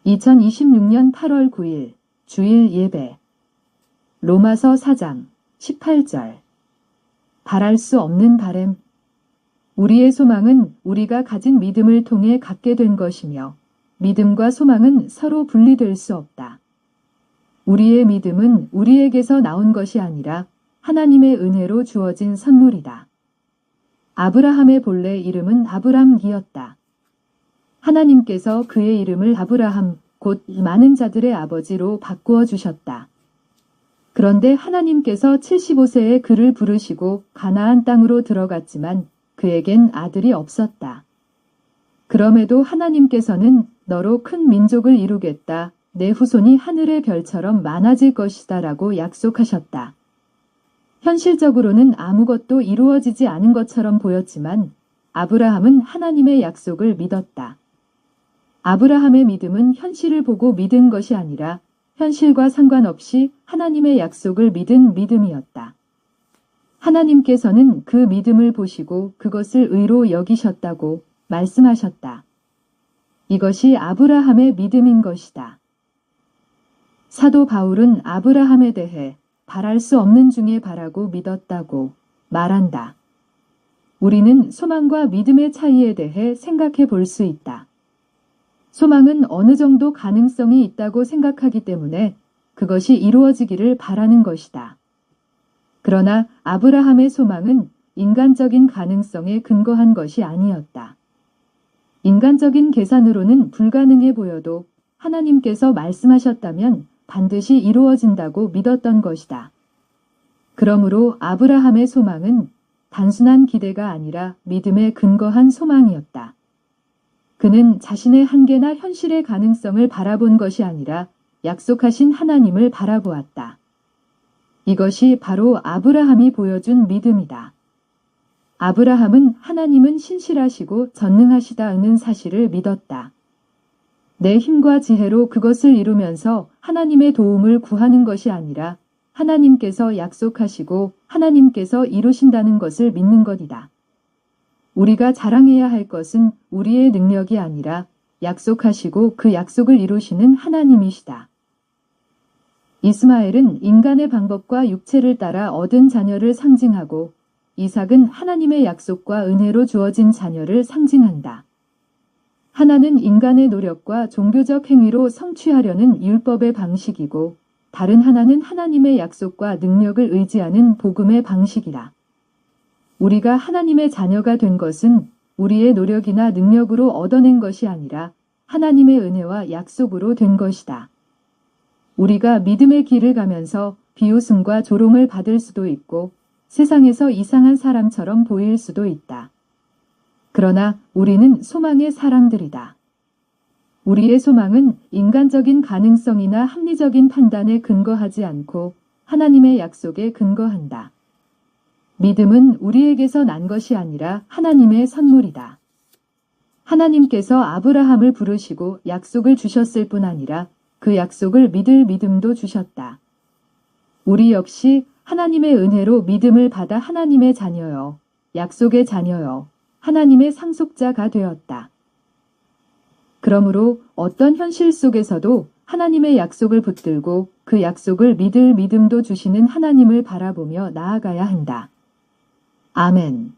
2026년 8월 9일 주일 예배. 로마서 4장 18절. 바랄 수 없는 바램. 우리의 소망은 우리가 가진 믿음을 통해 갖게 된 것이며 믿음과 소망은 서로 분리될 수 없다. 우리의 믿음은 우리에게서 나온 것이 아니라 하나님의 은혜로 주어진 선물이다. 아브라함의 본래 이름은 아브람이었다. 하나님께서 그의 이름을 아브라함, 곧 많은 자들의 아버지로 바꾸어 주셨다. 그런데 하나님께서 75세에 그를 부르시고 가나안 땅으로 들어갔지만 그에겐 아들이 없었다. 그럼에도 하나님께서는 너로 큰 민족을 이루겠다. 내 후손이 하늘의 별처럼 많아질 것이다 라고 약속하셨다. 현실적으로는 아무것도 이루어지지 않은 것처럼 보였지만 아브라함은 하나님의 약속을 믿었다. 아브라함의 믿음은 현실을 보고 믿은 것이 아니라 현실과 상관없이 하나님의 약속을 믿은 믿음이었다. 하나님께서는 그 믿음을 보시고 그것을 의로 여기셨다고 말씀하셨다. 이것이 아브라함의 믿음인 것이다. 사도 바울은 아브라함에 대해 바랄 수 없는 중에 바라고 믿었다고 말한다. 우리는 소망과 믿음의 차이에 대해 생각해 볼 수 있다. 소망은 어느 정도 가능성이 있다고 생각하기 때문에 그것이 이루어지기를 바라는 것이다. 그러나 아브라함의 소망은 인간적인 가능성에 근거한 것이 아니었다. 인간적인 계산으로는 불가능해 보여도 하나님께서 말씀하셨다면 반드시 이루어진다고 믿었던 것이다. 그러므로 아브라함의 소망은 단순한 기대가 아니라 믿음에 근거한 소망이었다. 그는 자신의 한계나 현실의 가능성을 바라본 것이 아니라 약속하신 하나님을 바라보았다. 이것이 바로 아브라함이 보여준 믿음이다. 아브라함은 하나님은 신실하시고 전능하시다는 사실을 믿었다. 내 힘과 지혜로 그것을 이루면서 하나님의 도움을 구하는 것이 아니라 하나님께서 약속하시고 하나님께서 이루신다는 것을 믿는 것이다. 우리가 자랑해야 할 것은 우리의 능력이 아니라 약속하시고 그 약속을 이루시는 하나님이시다. 이스마엘은 인간의 방법과 육체를 따라 얻은 자녀를 상징하고 이삭은 하나님의 약속과 은혜로 주어진 자녀를 상징한다. 하나는 인간의 노력과 종교적 행위로 성취하려는 율법의 방식이고 다른 하나는 하나님의 약속과 능력을 의지하는 복음의 방식이다. 우리가 하나님의 자녀가 된 것은 우리의 노력이나 능력으로 얻어낸 것이 아니라 하나님의 은혜와 약속으로 된 것이다. 우리가 믿음의 길을 가면서 비웃음과 조롱을 받을 수도 있고 세상에서 이상한 사람처럼 보일 수도 있다. 그러나 우리는 소망의 사람들이다. 우리의 소망은 인간적인 가능성이나 합리적인 판단에 근거하지 않고 하나님의 약속에 근거한다. 믿음은 우리에게서 난 것이 아니라 하나님의 선물이다. 하나님께서 아브라함을 부르시고 약속을 주셨을 뿐 아니라 그 약속을 믿을 믿음도 주셨다. 우리 역시 하나님의 은혜로 믿음을 받아 하나님의 자녀여, 약속의 자녀여, 하나님의 상속자가 되었다. 그러므로 어떤 현실 속에서도 하나님의 약속을 붙들고 그 약속을 믿을 믿음도 주시는 하나님을 바라보며 나아가야 한다. 아멘.